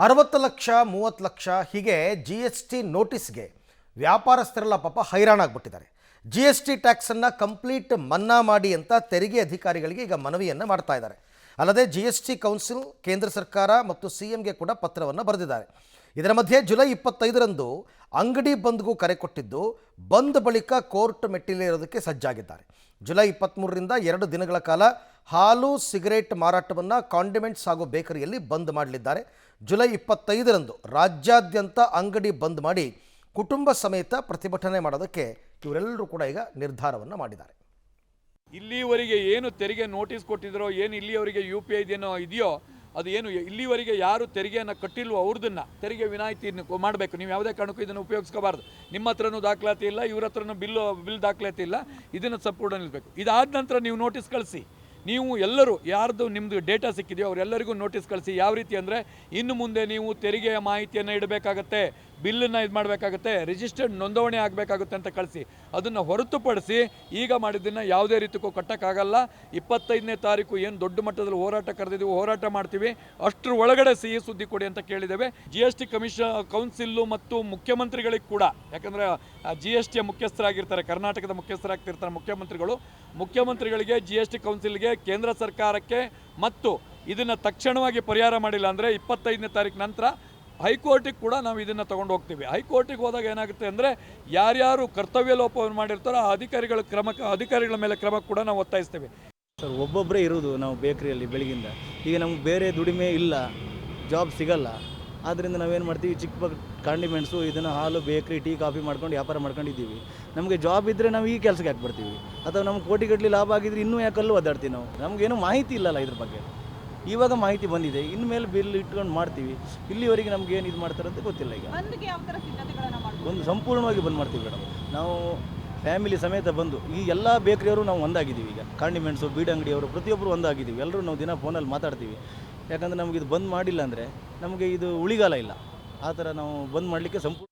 60 ಲಕ್ಷ 30 ಲಕ್ಷ ಹೀಗೆ G S T ನೋಟಿಸ್ಗೆ ವ್ಯಾಪಾರಸ್ಥರೆಲ್ಲ ಪಾಪ ಹೈರಾಣಾಗ್ಬಿಟ್ಟಿದ್ದಾರೆ. G S T ಟ್ಯಾಕ್ಸನ್ನು complete ಮನ್ನಾ ಮಾಡಿ ಅಂತ ತೆರಿಗೆ ಅಧಿಕಾರಿಗಳಿಗೆ ಈಗ ಮನವಿಯನ್ನು ಮಾಡ್ತಾ ಇದ್ದಾರೆ. ಅಲ್ಲದೆ ಜಿ ಎಸ್ ಟಿ ಕೌನ್ಸಿಲ್ ಕೇಂದ್ರ ಸರ್ಕಾರ ಮತ್ತು ಸಿ ಎಂಗೆ ಕೂಡ ಪತ್ರವನ್ನು ಬರೆದಿದ್ದಾರೆ. ಇದರ ಮಧ್ಯೆ ಜುಲೈ 25ರಂದು ಅಂಗಡಿ ಬಂದ್ಗೂ ಕರೆ ಕೊಟ್ಟಿದ್ದು, ಬಂದ್ ಬಳಿಕ ಕೋರ್ಟ್ ಮೆಟ್ಟಿಲೇರೋದಕ್ಕೆ ಸಜ್ಜಾಗಿದ್ದಾರೆ. ಜುಲೈ 23ರಿಂದ 2 ದಿನಗಳ ಕಾಲ ಹಾಲು ಸಿಗರೇಟ್ ಮಾರಾಟವನ್ನು ಕಾಂಡಿಮೆಂಟ್ಸ್ ಹಾಗೂ ಬೇಕರಿಯಲ್ಲಿ ಬಂದ್ ಮಾಡಲಿದ್ದಾರೆ. ಜುಲೈ 25ರಂದು ರಾಜ್ಯಾದ್ಯಂತ ಅಂಗಡಿ ಬಂದ್ ಮಾಡಿ ಕುಟುಂಬ ಸಮೇತ ಪ್ರತಿಭಟನೆ ಮಾಡೋದಕ್ಕೆ ಇವರೆಲ್ಲರೂ ಕೂಡ ಈಗ ನಿರ್ಧಾರವನ್ನು ಮಾಡಿದ್ದಾರೆ. ಇಲ್ಲಿವರೆಗೆ ಏನು ತೆರಿಗೆ ನೋಟಿಸ್ ಕೊಟ್ಟಿದ್ರೋ, ಏನು ಇಲ್ಲಿಯವರೆಗೆ UPI ಇದೆಯೋ ಅದು ಏನು ಇಲ್ಲಿವರೆಗೆ ಯಾರು ತೆರಿಗೆಯನ್ನು ಕಟ್ಟಿಲ್ವೋ ಅವ್ರದನ್ನು ತೆರಿಗೆ ವಿನಾಯಿತಿಯನ್ನು ಮಾಡಬೇಕು. ನೀವು ಯಾವುದೇ ಕಾರಣಕ್ಕೂ ಇದನ್ನು ಉಪಯೋಗಿಸ್ಕೋಬಾರ್ದು. ನಿಮ್ಮ ಹತ್ರನೂ ದಾಖಲಾತಿ ಇಲ್ಲ, ಇವ್ರ ಹತ್ರನೂ ಬಿಲ್ ದಾಖಲಾತಿ ಇಲ್ಲ. ಇದನ್ನು ಸಂಪೂರ್ಣ ನಿಲ್ಲಬೇಕು. ಇದಾದ ನಂತರ ನೀವು ನೋಟಿಸ್ ಕಳಿಸಿ. ನೀವು ಎಲ್ಲರೂ ಯಾರ್ದು ನಿಮ್ಮದು ಡೇಟಾ ಸಿಕ್ಕಿದೆಯೋ ಅವರೆಲ್ಲರಿಗೂ ನೋಟಿಸ್ ಕಳಿಸಿ. ಯಾವ ರೀತಿ ಅಂದರೆ, ಇನ್ನು ಮುಂದೆ ನೀವು ತೆರಿಗೆಯ ಮಾಹಿತಿಯನ್ನು ಇಡಬೇಕಾಗತ್ತೆ, ಬಿಲ್ಲನ್ನು ಇದು ಮಾಡಬೇಕಾಗತ್ತೆ, ರಿಜಿಸ್ಟರ್ಡ್ ನೋಂದಣಿ ಆಗಬೇಕಾಗುತ್ತೆ ಅಂತ ಕಳಿಸಿ. ಅದನ್ನು ಹೊರತುಪಡಿಸಿ ಈಗ ಮಾಡಿದ್ದನ್ನು ಯಾವುದೇ ರೀತಿಗೂ ಕಟ್ಟೋಕ್ಕಾಗಲ್ಲ. 25ನೇ ತಾರೀಕು ಏನು ದೊಡ್ಡ ಮಟ್ಟದಲ್ಲಿ ಹೋರಾಟ ಕರೆದಿದ್ದೀವಿ, ಹೋರಾಟ ಮಾಡ್ತೀವಿ. ಅಷ್ಟರ ಒಳಗಡೆ ಸಿಹಿ ಸುದ್ದಿ ಕೊಡಿ ಅಂತ ಕೇಳಿದ್ದೇವೆ. GST ಕೌನ್ಸಿಲ್ಲು ಮತ್ತು ಮುಖ್ಯಮಂತ್ರಿಗಳಿಗೆ ಕೂಡ, ಯಾಕಂದರೆ GST ಮುಖ್ಯಸ್ಥರಾಗಿರ್ತಾರೆ, ಕರ್ನಾಟಕದ ಮುಖ್ಯಸ್ಥರಾಗ್ತಿರ್ತಾರೆ ಮುಖ್ಯಮಂತ್ರಿಗಳಿಗೆ, GST ಕೌನ್ಸಿಲ್ಗೆ, ಕೇಂದ್ರ ಸರ್ಕಾರಕ್ಕೆ ಮತ್ತು ಇದನ್ನು ತಕ್ಷಣವಾಗಿ ಪರಿಹಾರ ಮಾಡಿಲ್ಲ ಅಂದರೆ 25ನೇ ತಾರೀಕು ನಂತರ ಹೈಕೋರ್ಟಿಗೆ ಕೂಡ ನಾವು ಇದನ್ನು ತೊಗೊಂಡು ಹೋಗ್ತೀವಿ. ಹೈಕೋರ್ಟಿಗೆ ಹೋದಾಗ ಏನಾಗುತ್ತೆ ಅಂದರೆ, ಯಾರ್ಯಾರು ಕರ್ತವ್ಯ ಲೋಪವನ್ನು ಮಾಡಿರ್ತಾರೋ ಆ ಅಧಿಕಾರಿಗಳ ಮೇಲೆ ಕ್ರಮ ಕೂಡ ನಾವು ಒತ್ತಾಯಿಸ್ತೇವೆ. ಸರ್, ಒಬ್ಬೊಬ್ಬರೇ ಇರೋದು ನಾವು ಬೇಕ್ರಿಯಲ್ಲಿ ಬೆಳಗಿಂದ. ಈಗ ನಮ್ಗೆ ಬೇರೆ ದುಡಿಮೆ ಇಲ್ಲ, ಜಾಬ್ ಸಿಗಲ್ಲ. ಆದ್ದರಿಂದ ನಾವೇನು ಮಾಡ್ತೀವಿ, ಚಿಕ್ಕ ಕಾಂಡಿಮೆಂಟ್ಸು ಇದನ್ನು ಹಾಲು, ಬೇಕ್ರಿ, ಟೀ, ಕಾಫಿ ಮಾಡ್ಕೊಂಡು ವ್ಯಾಪಾರ ಮಾಡ್ಕೊಂಡಿದ್ದೀವಿ. ನಮಗೆ ಜಾಬ್ ಇದ್ದರೆ ನಾವು ಈ ಕೆಲಸಕ್ಕೆ ಯಾಕೆ ಬರ್ತೀವಿ? ಅಥವಾ ನಮ್ಗೆ ಕೋಟಿಗಟ್ಟಲೆ ಲಾಭ ಆಗಿದ್ರೆ ಇನ್ನೂ ಯಾಕಲ್ಲೂ ಒದ್ದಾಡ್ತೀವಿ ನಾವು. ನಮಗೇನು ಮಾಹಿತಿ ಇಲ್ಲಲ್ಲ ಇದ್ರ ಬಗ್ಗೆ. ಇವಾಗ ಮಾಹಿತಿ ಬಂದಿದೆ, ಇನ್ಮೇಲೆ ಬಿಲ್ ಇಟ್ಕೊಂಡು ಮಾಡ್ತೀವಿ. ಇಲ್ಲಿವರೆಗೆ ನಮ್ಗೆ ಏನು ಇದು ಮಾಡ್ತಾರಂತ ಗೊತ್ತಿಲ್ಲ. ಈಗ ಒಂದು ಸಂಪೂರ್ಣವಾಗಿ ಬಂದ್ ಮಾಡ್ತೀವಿ ಮೇಡಮ್. ನಾವು ಫ್ಯಾಮಿಲಿ ಸಮೇತ ಬಂದು ಈ ಎಲ್ಲ ಬೇಕ್ರಿಯವರು ನಾವು ಒಂದಾಗಿದ್ದೀವಿ. ಈಗ ಕಾಂಡಿಮೆಂಟ್ಸು, ಬೀಡಂಗಡಿಯವರು ಪ್ರತಿಯೊಬ್ಬರು ಒಂದಾಗಿದ್ದೀವಿ. ಎಲ್ಲರೂ ನಾವು ದಿನ ಫೋನಲ್ಲಿ ಮಾತಾಡ್ತೀವಿ. ಯಾಕಂದರೆ ನಮಗೆ ಇದು ಬಂದ್ ಮಾಡಿಲ್ಲ ಅಂದರೆ ನಮಗೆ ಇದು ಉಳಿಗಾಲ ಇಲ್ಲ. ಆ ಥರ ನಾವು ಬಂದ್ ಮಾಡಲಿಕ್ಕೆ ಸಂಪೂರ್ಣ